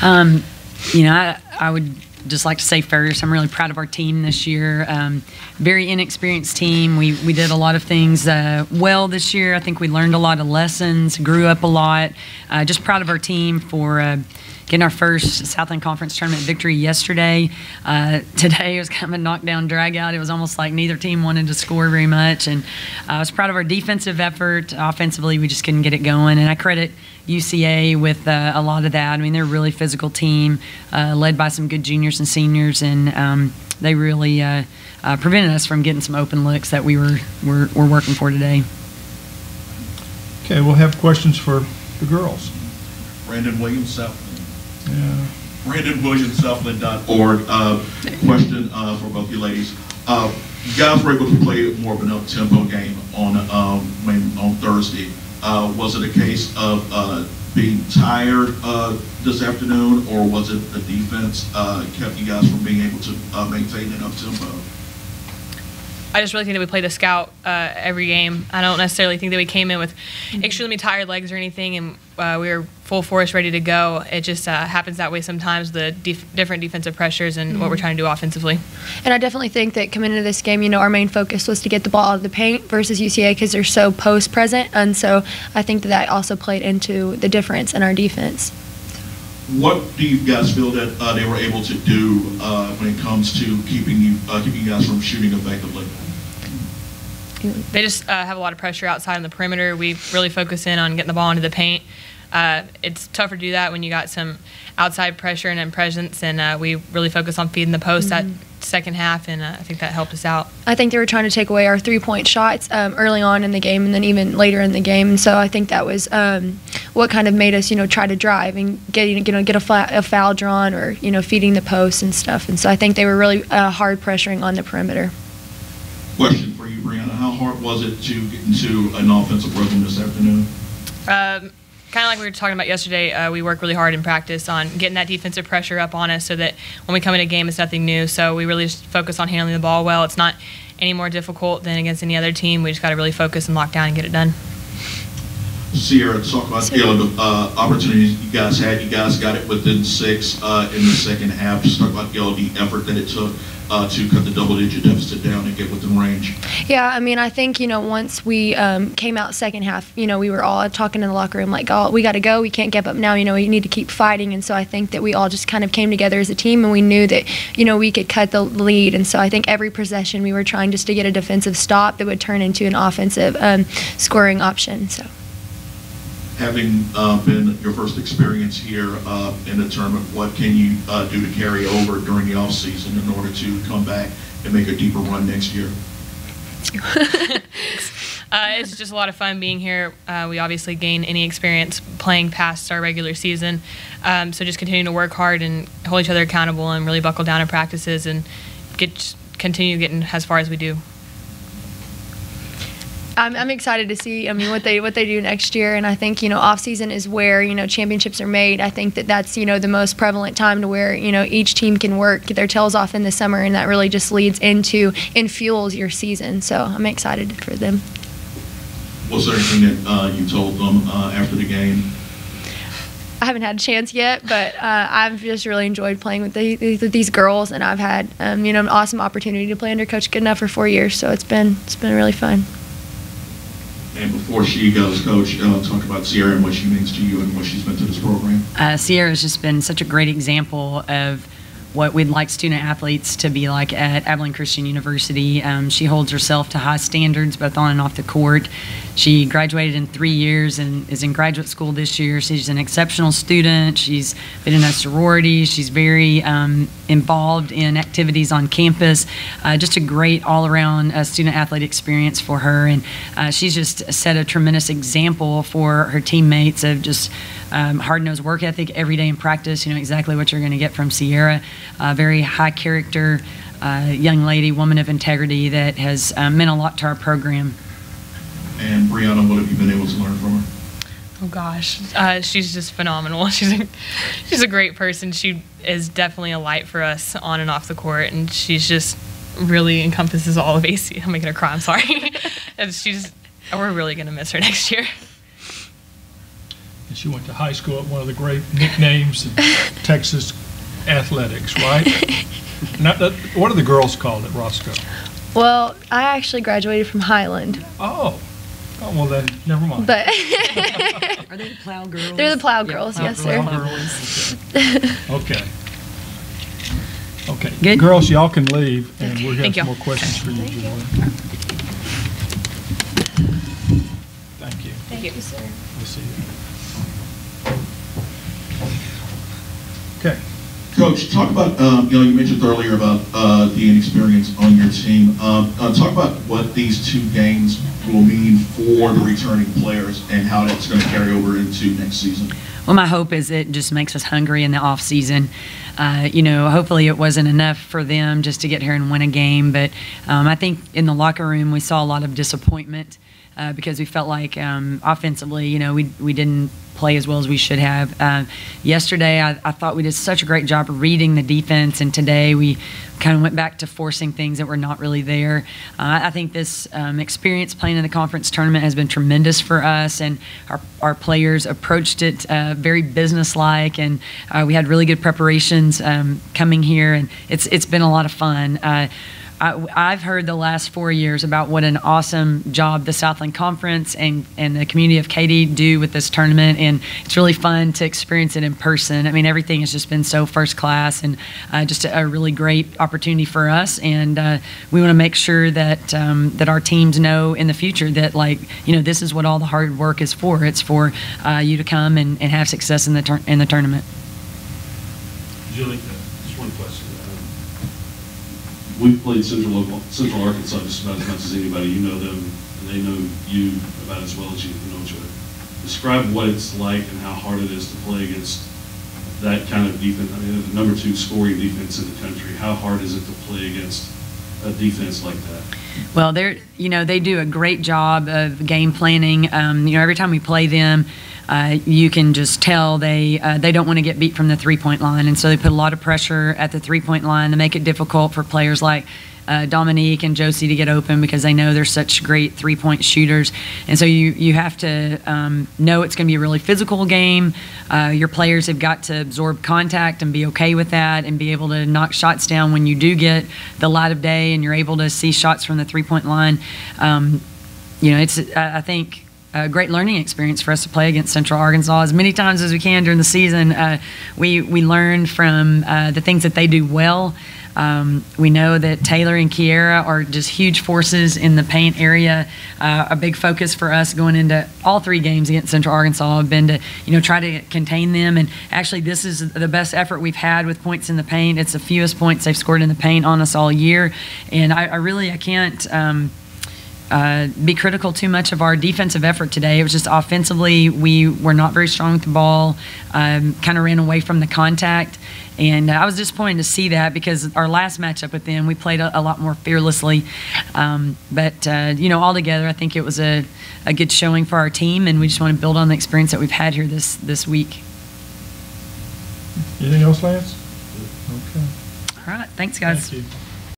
I would just like to say first, I'm really proud of our team this year. Very inexperienced team. We did a lot of things well this year. I think we learned a lot of lessons, grew up a lot. Just proud of our team for getting our first Southland Conference tournament victory yesterday. Today it was kind of a knockdown drag out. It was almost like neither team wanted to score very much. And I was proud of our defensive effort. Offensively, we just couldn't get it going. And I credit UCA with a lot of that. I mean, they're a really physical team, led by some good juniors and seniors, and they really prevented us from getting some open looks that we're working for today. Okay, we'll have questions for the girls. Brandon Williams, Southland. Yeah. Brandon Williams, Southland.org. Question for both you ladies. You guys were able to play more of an up-tempo game on Thursday. Was it a case of being tired this afternoon, or was it the defense kept you guys from being able to maintain an up-tempo? I just really think that we played a scout every game. I don't necessarily think that we came in with extremely tired legs or anything, and we were full force, ready to go. It just happens that way sometimes, the different defensive pressures and what we're trying to do offensively. And I definitely think that coming into this game, our main focus was to get the ball out of the paint versus UCA because they're so post-present, and so I think that also played into the difference in our defense. What do you guys feel that they were able to do when it comes to keeping you guys from shooting effectively? They just have a lot of pressure outside on the perimeter. We really focus in on getting the ball into the paint. It's tougher to do that when you got some outside pressure and presence, and we really focus on feeding the post that second half, and I think that helped us out. I think they were trying to take away our three-point shots early on in the game and then even later in the game, and so I think that was what kind of made us, try to drive and get a foul drawn or, feeding the post and stuff, and so I think they were really hard pressuring on the perimeter. Question for you, Brianna. How hard was it to get into an offensive rhythm this afternoon? Kind of like we were talking about yesterday, we work really hard in practice on getting that defensive pressure up on us so that when we come in a game, it's nothing new. So we really just focus on handling the ball well. It's not any more difficult than against any other team. We just got to really focus and lock down and get it done. Sierra, talk about the opportunities you guys had. You guys got it within 6 in the second half. Just talk about the effort that it took to cut the double-digit deficit down and get within range. Yeah, I mean, I think, once we came out second half, we were all talking in the locker room like, oh, we got to go. We can't give up now. We need to keep fighting. And so I think that we all just kind of came together as a team, and we knew that, we could cut the lead. And so I think every possession we were trying just to get a defensive stop that would turn into an offensive scoring option. So. Having been your first experience here in the tournament, what can you do to carry over during the off season in order to come back and make a deeper run next year? It's just a lot of fun being here. We obviously gain any experience playing past our regular season. So just continue to work hard and hold each other accountable and really buckle down in practices and continue getting as far as we do. I'm excited to see, what they do next year, and I think, off season is where, championships are made. I think that's, the most prevalent time to where, each team can work their tails off in the summer, and that really just leads into and fuels your season. So I'm excited for them. Was there anything that you told them after the game? I haven't had a chance yet, but I've just really enjoyed playing with these girls, and I've had, an awesome opportunity to play under Coach Goodenough for 4 years. So it's been really fun. And before she goes, Coach, talk about Sierra and what she means to you and what she's meant to this program. Sierra has just been such a great example of what we'd like student athletes to be like at Abilene Christian University. She holds herself to high standards both on and off the court. She graduated in 3 years and is in graduate school this year. She's an exceptional student. She's been in a sorority. She's very involved in activities on campus. Just a great all-around student athlete experience for her, and she's just set a tremendous example for her teammates of just hard-nosed work ethic every day in practice. You know exactly what you're going to get from Sierra. Very high character young lady, woman of integrity that has meant a lot to our program. And Brianna, what have you been able to learn from her? Oh gosh, she's just phenomenal. She's a great person. She is definitely a light for us on and off the court, and she's just really encompasses all of AC. I'm making her cry. I'm sorry. And we're really gonna miss her next year. and she went to high school at one of the great nicknames in Texas athletics, right? What are the girls called at Roscoe? Well, I actually graduated from Highland. Oh, well then, never mind. But Are they the Plow Girls? they're the Plow Yeah, Girls, Plow yes, Girls. sir. Okay. Okay. Good. Girls, y'all can leave, and we'll have Thank some you. more questions for you, Julie. Thank you. Thank you, sir. We'll see you. Okay. Coach, talk about, you mentioned earlier about the inexperience on your team. Talk about what these 2 games will mean for the returning players and how that's going to carry over into next season. Well, my hope is it just makes us hungry in the off season. Hopefully it wasn't enough for them just to get here and win a game, but I think in the locker room we saw a lot of disappointment because we felt like offensively, we didn't play as well as we should have. Yesterday, I thought we did such a great job of reading the defense, and today we kind of went back to forcing things that were not really there. I think this experience playing in the conference tournament has been tremendous for us, and our players approached it very businesslike, and we had really good preparations coming here, and it's been a lot of fun. I've heard the last 4 years about what an awesome job the Southland Conference and the community of Katy do with this tournament, and it's really fun to experience it in person. I mean, everything has just been so first class, and just a really great opportunity for us, and we want to make sure that that our teams know in the future that, this is what all the hard work is for. It's for you to come and have success in the tournament. Julie, just one question. We've played Central Arkansas just about as much as anybody. You know them, and they know you about as well as you know each other. Describe what it's like and how hard it is to play against that kind of defense. I mean, the number 2 scoring defense in the country. How hard is it to play against a defense like that? Well, they do a great job of game planning. Every time we play them, you can just tell they don't want to get beat from the 3-point line, and so they put a lot of pressure at the 3-point line to make it difficult for players like Dominique and Josie to get open because they know they're such great 3-point shooters. And so you have to know it's going to be a really physical game. Your players have got to absorb contact and be okay with that and be able to knock shots down when you do get the light of day and you're able to see shots from the 3-point line. It's, I think, a great learning experience for us to play against Central Arkansas as many times as we can during the season. We learn from the things that they do well. We know that Taylor and Kiera are just huge forces in the paint area. A big focus for us going into all 3 games against Central Arkansas have been to try to contain them. And actually, this is the best effort we've had with points in the paint. It's the fewest points they've scored in the paint on us all year. And I can't be critical too much of our defensive effort today. It was just offensively, we were not very strong with the ball, kind of ran away from the contact. And I was disappointed to see that because our last matchup with them, we played a lot more fearlessly. But altogether, I think it was a good showing for our team, and we just want to build on the experience that we've had here this week. Anything else, Lance? Okay. All right. Thanks, guys. Thank you.